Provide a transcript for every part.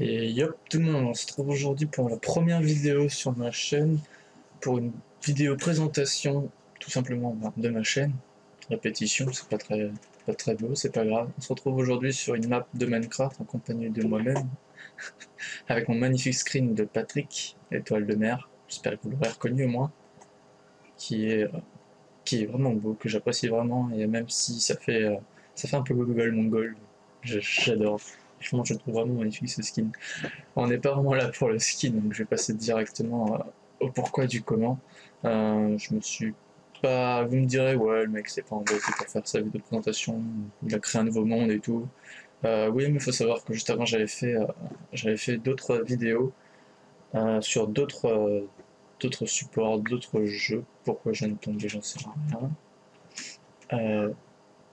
Et yop, tout le monde, on se retrouve aujourd'hui pour la première vidéo sur ma chaîne, pour une vidéo présentation tout simplement de ma chaîne. Répétition, c'est pas très beau, c'est pas grave. On se retrouve aujourd'hui sur une map de Minecraft en compagnie de moi-même, avec mon magnifique screen de Patrick, étoile de mer, j'espère que vous l'aurez reconnu au moins, qui est, euh, qui est vraiment beau, que j'apprécie vraiment, et même si ça fait un peu Google mongol, j'adore. Franchement, je le trouve vraiment magnifique ce skin. On n'est pas vraiment là pour le skin, donc je vais passer directement au pourquoi du comment. Je me suis pas. Vous me direz, ouais, le mec c'est pas embêté pour faire sa vidéo de présentation, il a créé un nouveau monde et tout. Oui, mais il faut savoir que juste avant j'avais fait d'autres vidéos sur d'autres supports, d'autres jeux. Pourquoi je ne tombe, j'en sais rien. Euh,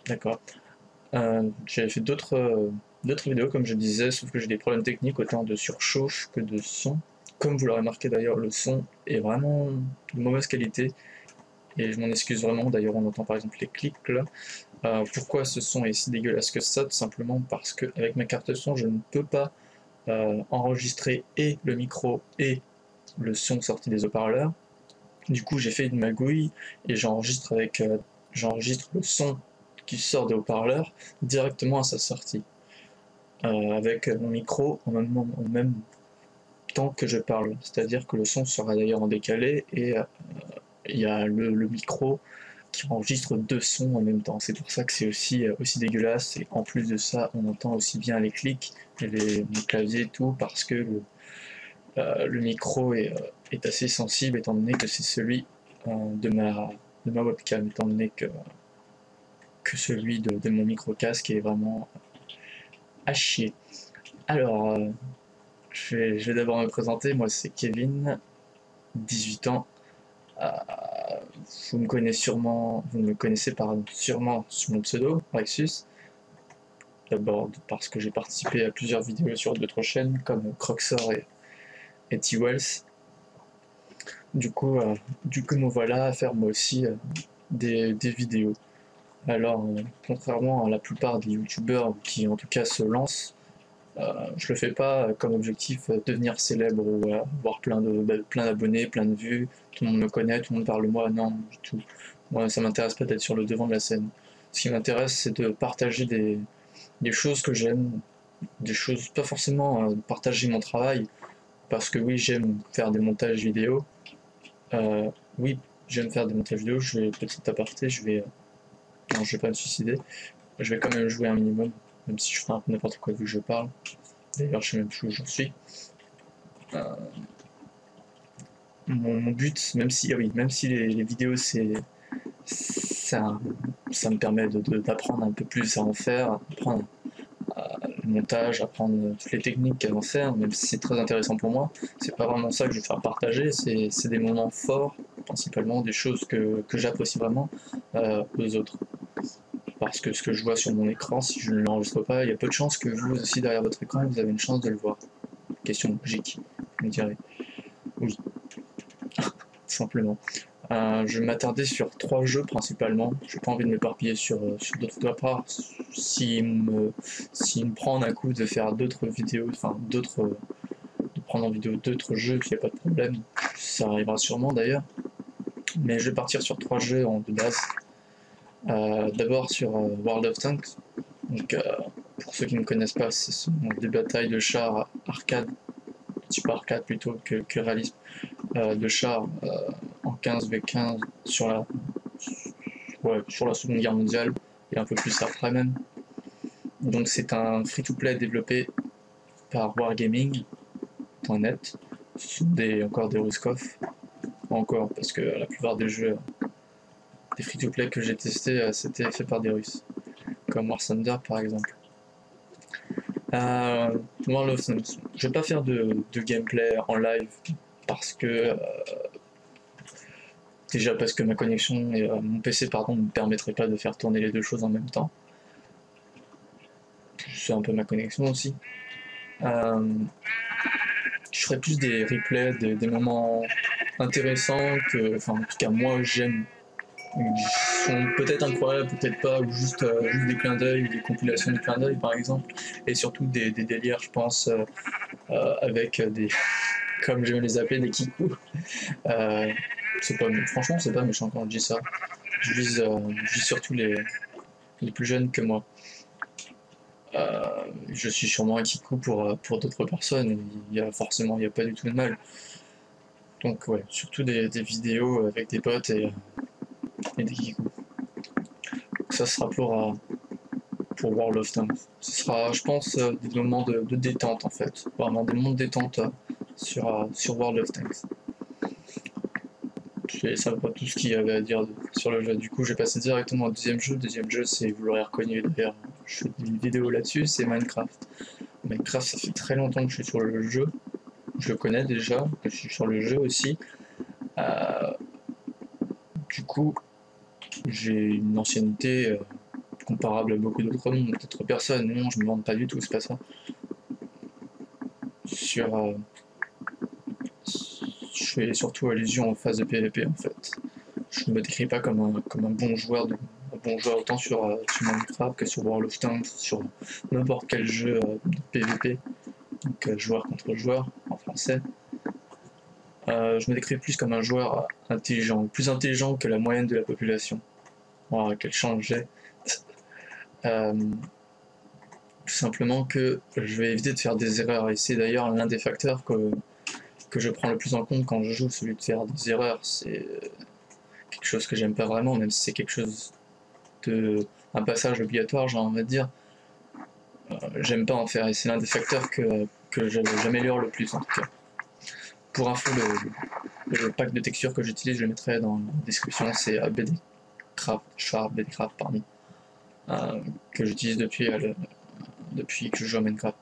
D'accord. J'avais fait d'autres vidéos, comme je disais, sauf que j'ai des problèmes techniques, autant de surchauffe que de son. Comme vous l'aurez remarqué d'ailleurs, le son est vraiment de mauvaise qualité, et je m'en excuse vraiment. D'ailleurs, on entend par exemple les clics là. Pourquoi ce son est si dégueulasse que ça? Tout simplement parce qu'avec ma carte son, je ne peux pas enregistrer et le micro et le son sorti des haut-parleurs. Du coup, j'ai fait une magouille et j'enregistre le son qui sort des haut-parleurs directement à sa sortie, avec mon micro en même temps que je parle. C'est-à-dire que le son sera d'ailleurs en décalé et il y a le micro qui enregistre deux sons en même temps. C'est pour ça que c'est aussi dégueulasse. Et en plus de ça, on entend aussi bien les clics, mon clavier et tout, parce que le micro est assez sensible étant donné que c'est celui de ma webcam, étant donné que celui de mon micro casque est vraiment à chier. Alors, je vais d'abord me présenter. Moi, c'est Kevin, 18 ans. Euh, vous me connaissez sûrement sur mon pseudo, Rexus. D'abord parce que j'ai participé à plusieurs vidéos sur d'autres chaînes comme Croxor et T-Wells. Du coup, euh, du coup, me voilà à faire moi aussi des vidéos. Alors, contrairement à la plupart des youtubeurs qui en tout cas se lancent, je le fais pas comme objectif devenir célèbre ou avoir plein d'abonnés, plein de vues, tout le monde me connaît, tout le monde parle de moi, non, du tout. Moi, ça m'intéresse pas d'être sur le devant de la scène. Ce qui m'intéresse, c'est de partager des choses que j'aime, des choses, pas forcément partager mon travail, parce que oui, j'aime faire des montages vidéo. Oui, j'aime faire des montages vidéo, petit aparté, non, je vais pas me suicider, je vais quand même jouer un minimum, même si je fais un peu n'importe quoi vu que je parle. D'ailleurs, je sais même plus où j'en suis. Euh, mon but, même si les vidéos, ça, ça me permet d'apprendre un peu plus à en faire, apprendre le montage, apprendre toutes les techniques à en faire, même si c'est très intéressant pour moi, c'est pas vraiment ça que je veux faire partager, c'est des moments forts, principalement des choses que j'apprécie vraiment aux autres. Parce que ce que je vois sur mon écran, si je ne l'enregistre pas, il y a peu de chances que vous aussi derrière votre écran, vous avez une chance de le voir. Question logique, vous me direz. Oui, simplement. Je vais m'attarder sur trois jeux principalement. J'ai pas envie de m'éparpiller sur d'autres à part. S'il me prend d'un coup de faire d'autres vidéos, de prendre en vidéo d'autres jeux, il n'y a pas de problème. Ça arrivera sûrement d'ailleurs. Mais je vais partir sur trois jeux de base. D'abord sur World of Tanks. Donc, pour ceux qui ne connaissent pas, ce sont des batailles de chars arcade, type arcade plutôt que réalisme, de chars en 15v15 sur la Seconde Guerre mondiale et un peu plus après même. Donc c'est un free-to-play développé par Wargaming.net. Ce sont encore des Ruskov, encore parce que la plupart des jeux, des free-to-play que j'ai testés, c'était fait par des Russes, comme War Thunder par exemple. World of Tanks. Je vais pas faire de gameplay en live parce que déjà parce que ma connexion et mon PC pardon ne me permettraient pas de faire tourner les deux choses en même temps. C'est un peu ma connexion aussi. Je ferai plus des replays, des moments intéressants que, enfin en tout cas moi j'aime Ils sont peut-être incroyables, peut-être pas, ou juste des clins d'œil, des compilations de clins d'œil par exemple, et surtout des délires, je pense, avec des, comme je vais les appeler, des kikou. Euh, franchement, c'est pas méchant quand je dis ça. Je vise surtout les plus jeunes que moi. Je suis sûrement un kikou pour d'autres personnes, il y a pas du tout de mal. Donc ouais, surtout des vidéos avec des potes et des kikou. Ça sera pour World of Tanks. Ce sera, je pense, des moments de détente en fait. Vraiment des moments de détente sur World of Tanks. C'est ça pas tout ce qu'il y avait à dire sur le jeu. Du coup, j'ai passé directement au deuxième jeu. Le deuxième jeu, c'est, vous l'aurez reconnu d'ailleurs, je fais une vidéo là-dessus, c'est Minecraft. Minecraft, ça fait très longtemps que je suis sur le jeu. Je le connais déjà, je suis sur le jeu aussi. Euh, du coup, j'ai une ancienneté comparable à beaucoup d'autres personnes. Non, je me vante pas du tout, c'est pas ça. Sur, je fais surtout allusion aux phases de PvP en fait. Je ne me décris pas comme un bon joueur un bon joueur autant sur Minecraft que sur World of Tanks, sur n'importe quel jeu de PvP, donc joueur contre joueur en français. Je me décris plus comme un joueur intelligent, plus intelligent que la moyenne de la population. Voilà, quel change j'ai. Euh, tout simplement que je vais éviter de faire des erreurs, et c'est d'ailleurs l'un des facteurs que je prends le plus en compte quand je joue, celui de faire des erreurs. C'est quelque chose que j'aime pas vraiment, même si c'est quelque chose un passage obligatoire, j'ai envie de dire. J'aime pas en faire, et c'est l'un des facteurs que j'améliore le plus en tout cas. Pour info, le pack de textures que j'utilise, je le mettrai dans la description, c'est BDcraft, pardon, que j'utilise depuis que je joue à Minecraft.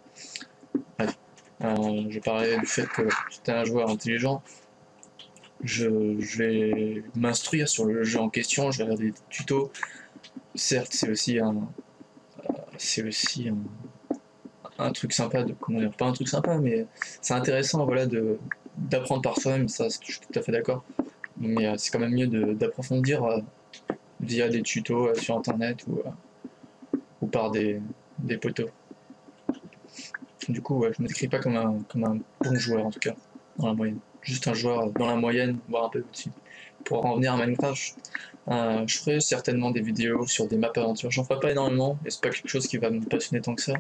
Bref, je parlais du fait que j'étais un joueur intelligent. Je vais m'instruire sur le jeu en question, je vais regarder des tutos. Certes, c'est aussi un truc sympa comment dire, pas un truc sympa, mais c'est intéressant, voilà, d'apprendre par soi-même, ça, je suis tout à fait d'accord. Mais c'est quand même mieux d'approfondir via des tutos sur internet ou par des potos. Du coup, ouais, je me décris pas comme un bon joueur en tout cas, dans la moyenne. Juste un joueur dans la moyenne, voire un peu au-dessus. Pour en revenir à Minecraft, je ferai certainement des vidéos sur des maps aventures. J'en ferai pas énormément, et c'est pas quelque chose qui va me passionner tant que ça.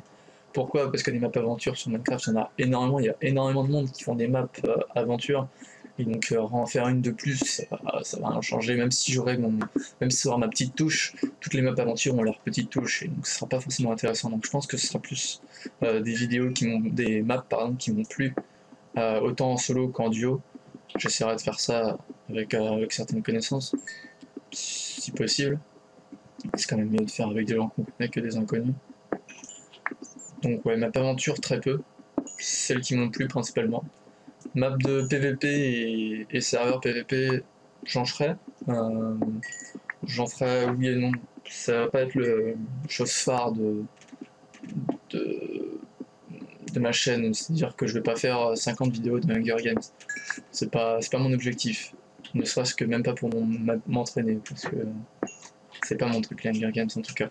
Pourquoi? Parce que des maps aventures sur Minecraft, il y en a énormément, il y a énormément de monde qui font des maps aventures. Et donc en faire une de plus, ça va rien changer, même si ça aura ma petite touche, toutes les maps aventures ont leur petite touche, et donc ce sera pas forcément intéressant. Donc je pense que ce sera plus des maps pardon, qui m'ont plu, autant en solo qu'en duo. J'essaierai de faire ça avec certaines connaissances, si possible. C'est quand même mieux de faire avec des gens qu'on connaît que des inconnus. Donc ouais, map aventure très peu, celles qui m'ont plu principalement. Map de PVP et serveur PVP, j'en ferai. J'en ferai oui et non. Ça va pas être le chose phare de, de ma chaîne, c'est-à-dire que je vais pas faire 50 vidéos de Hunger Games. C'est pas mon objectif. Ne serait-ce que même pas pour m'entraîner, parce que c'est pas mon truc les Hunger Games en tout cas.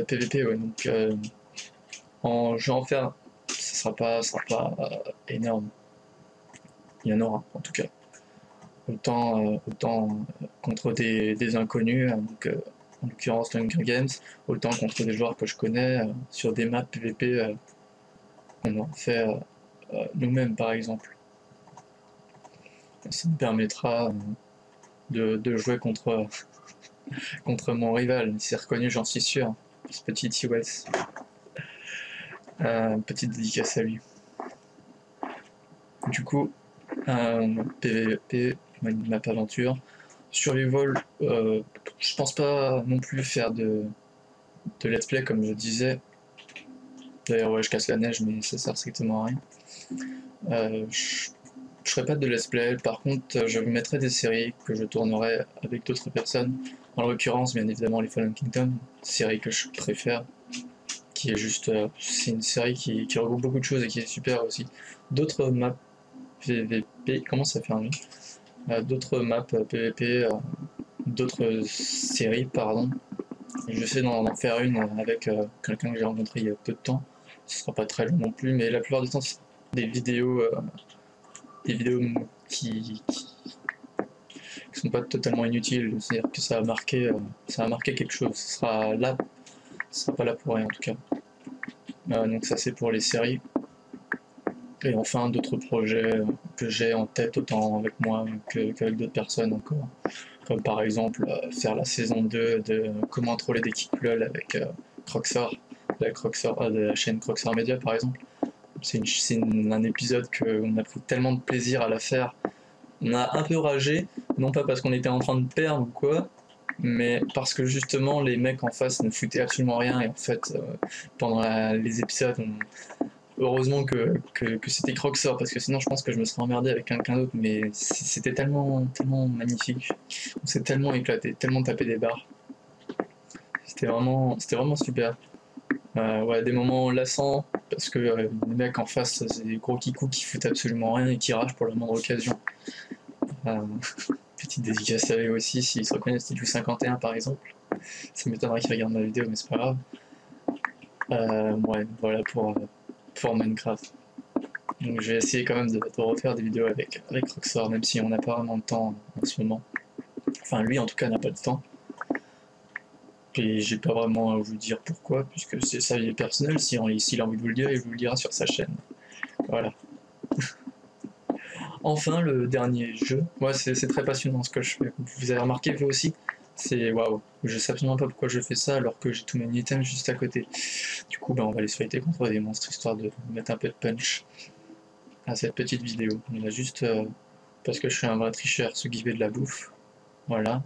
PVP ouais, donc je vais en faire, ça sera pas énorme. Il y en aura en tout cas. Autant contre des inconnus, donc, en l'occurrence le Hunger Games, autant contre des joueurs que je connais sur des maps PVP qu'on en fait nous-mêmes par exemple. Ça me permettra de jouer contre mon rival, c'est reconnu, j'en suis sûr, ce petit T-West. Petite dédicace à lui. Du coup, PVP, map aventure. Survival, je pense pas non plus faire de let's play comme je disais. D'ailleurs, ouais, je casse la neige, mais ça sert strictement à rien. Je ferai pas de let's play, par contre, je vous mettrai des séries que je tournerai avec d'autres personnes. En l'occurrence, bien évidemment, les Fallen Kingdom, série que je préfère, qui est juste. C'est une série qui regroupe beaucoup de choses et qui est super aussi. D'autres maps PVP, comment ça fait un nom? D'autres maps PVP d'autres séries, pardon. J'essaie d'en faire une avec quelqu'un que j'ai rencontré il y a peu de temps. Ce sera pas très long non plus, mais la plupart du temps, c'est des vidéos qui sont pas totalement inutiles. C'est-à-dire que ça a marqué quelque chose. Ce sera pas là pour rien en tout cas. Donc ça c'est pour les séries. Et enfin d'autres projets que j'ai en tête autant avec moi qu'avec d'autres personnes encore. Comme par exemple faire la saison 2 de Comment troller des kicks LOL avec Croxor, de la chaîne Croxor Media par exemple. C'est un épisode qu'on a pris tellement de plaisir à la faire. On a un peu ragé, non pas parce qu'on était en train de perdre ou quoi, mais parce que justement les mecs en face ne foutaient absolument rien et en fait pendant les épisodes heureusement que c'était Croxor parce que sinon je pense que je me serais emmerdé avec quelqu'un d'autre, mais c'était tellement magnifique, on s'est tellement éclaté, tellement tapé des barres, c'était vraiment super. Ouais, des moments lassants parce que les mecs en face c'est des gros kikous qui foutent absolument rien et qui ragent pour la moindre occasion. Euh, Petite dédicace à eux aussi s'ils se reconnaissent du 51 par exemple. Ça m'étonnerait qu'ils regardent ma vidéo mais c'est pas grave. Ouais, voilà pour Minecraft. Donc je vais essayer quand même de refaire des vidéos avec Roxor, même si on n'a pas vraiment de temps en ce moment. Enfin lui en tout cas n'a pas de temps. Et j'ai pas vraiment à vous dire pourquoi, puisque c'est sa vie personnelle, s'il a envie de vous le dire, il vous le dira sur sa chaîne. Voilà. Enfin, le dernier jeu, moi c'est très passionnant ce que je fais. Vous avez remarqué vous aussi, c'est waouh. Je sais absolument pas pourquoi je fais ça alors que j'ai tous mes items juste à côté. Du coup, on va les fighter contre des monstres histoire de mettre un peu de punch à cette petite vidéo. On a juste parce que je suis un vrai tricheur, se giver de la bouffe. Voilà.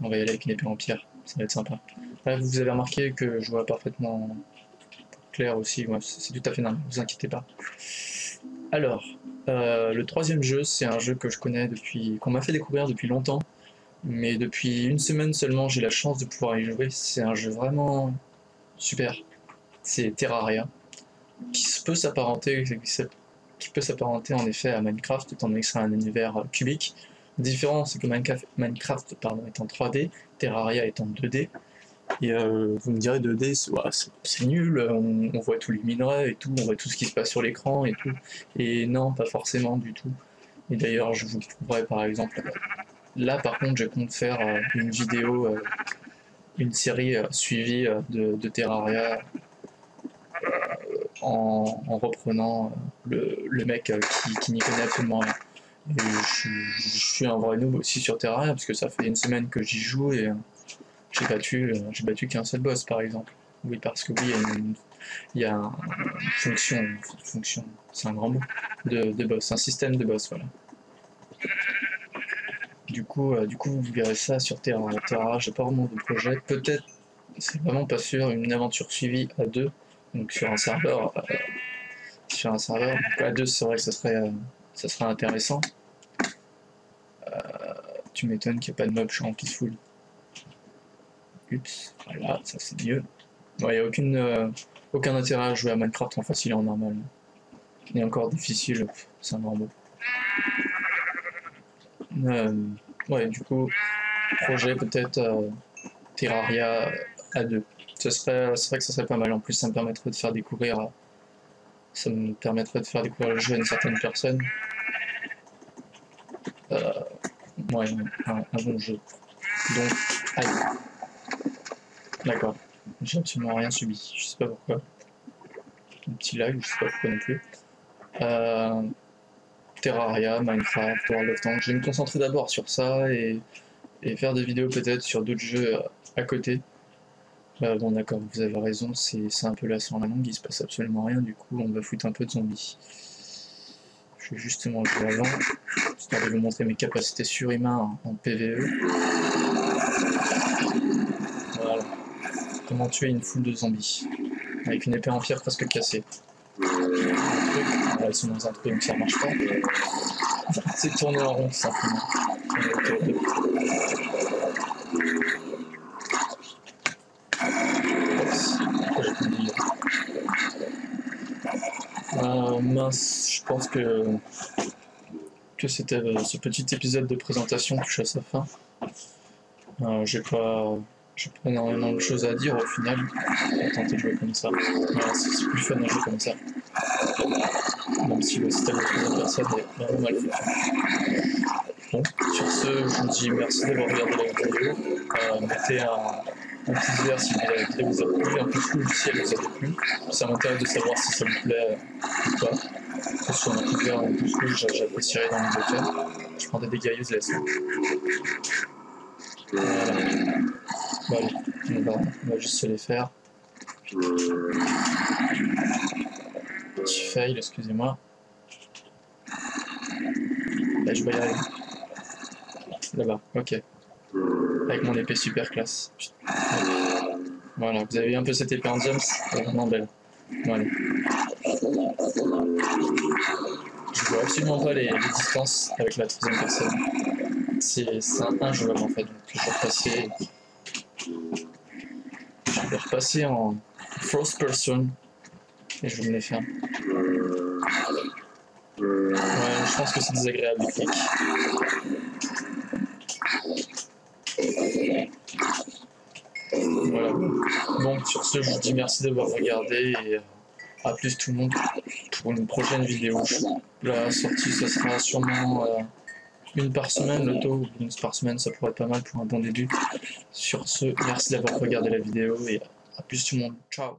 On va y aller avec une épée en pierre, ça va être sympa. Vous avez remarqué que je vois parfaitement clair aussi, ouais, c'est tout à fait normal, ne vous inquiétez pas. Alors, le troisième jeu, c'est un jeu que je connais qu'on m'a fait découvrir depuis longtemps, mais depuis une semaine seulement, j'ai la chance de pouvoir y jouer. C'est un jeu vraiment super. C'est Terraria, qui peut s'apparenter en effet à Minecraft, étant donné que c'est un univers cubique. La différence, c'est que Minecraft est en 3D, Terraria est en 2D. Et vous me direz 2D, c'est nul, on voit tous les minerais et tout, on voit tout ce qui se passe sur l'écran et tout. Et non, pas forcément du tout. Et d'ailleurs, je vous prouverai par exemple, là par contre, je compte faire une vidéo, une série suivie de Terraria en reprenant le mec qui n'y connaît absolument rien. Et je suis un vrai noob aussi sur Terraria parce que ça fait une semaine que j'y joue et j'ai battu qu'un seul boss par exemple. Oui, parce que oui, il y a une fonction, c'est un grand mot, de boss, un système de boss, voilà. Du coup, vous verrez ça sur Terra, j'ai pas vraiment de projet, peut-être, c'est vraiment pas sûr, une aventure suivie à deux, donc sur un serveur, donc à deux c'est vrai que ça serait intéressant. Tu m'étonnes qu'il n'y a pas de mob, je suis en peaceful. Ups, voilà, ça c'est mieux. Il n'y a aucun intérêt à jouer à Minecraft en facile et en normal. Et encore difficile, c'est un grand mot. Ouais, du coup, projet peut-être Terraria à deux. C'est vrai que ça serait pas mal. En plus, ça me permettrait de faire découvrir le jeu à une certaine personne. Ouais, un bon jeu. Donc, aïe. D'accord. J'ai absolument rien subi. Je sais pas pourquoi. Un petit lag, je sais pas pourquoi non plus. Terraria, Minecraft, World of Tanks. Je vais me concentrer d'abord sur ça et faire des vidéos peut-être sur d'autres jeux à côté. Bon d'accord, vous avez raison, c'est un peu lassant la longue, il se passe absolument rien, du coup on va foutre un peu de zombies. Je vais justement jouer avant, histoire de vous montrer mes capacités surhumaines en PvE. Voilà. Comment tuer une foule de zombies avec une épée en pierre presque cassée. Voilà, ils sont dans un truc donc ça marche pas. C'est tourner en rond tout simplement. Mince, je pense que c'était ce petit épisode de présentation touche à sa fin. J'ai pas énormément de choses à dire au final. On va tenter de jouer comme ça. Voilà, c'est plus fun à jouer comme ça. Même si le système de troisième personne est vraiment mal fait. Bon, sur ce, je vous dis merci d'avoir regardé la vidéo. Mettez un petit vert si la vidéo vous a plu, un peu flou si elle vous a plu. Ça m'intéresse de savoir si ça vous plaît ou pas. Que ce soit un petit vert ou un peu flou, j'apprécierais dans les deux cas. Je prends des dégâts useless. Voilà. Bon, allez, on va juste se les faire. Petit fail, excusez-moi. Là, je vais y arriver. Là-bas, ok. Avec mon épée super classe. Voilà, vous avez vu un peu cette épée en gems, elle est vraiment belle. Voilà. Je vois absolument pas les distances avec la troisième personne. C'est injouable en fait, donc je vais repasser en first person et je vais me les faire. Ouais, je pense que c'est désagréable les clics. Voilà. Donc sur ce, je vous dis merci d'avoir regardé et à plus tout le monde pour une prochaine vidéo. La sortie, ça sera sûrement une par semaine, le taux, une par semaine, ça pourrait être pas mal pour un bon début. Sur ce, merci d'avoir regardé la vidéo et à plus tout le monde. Ciao.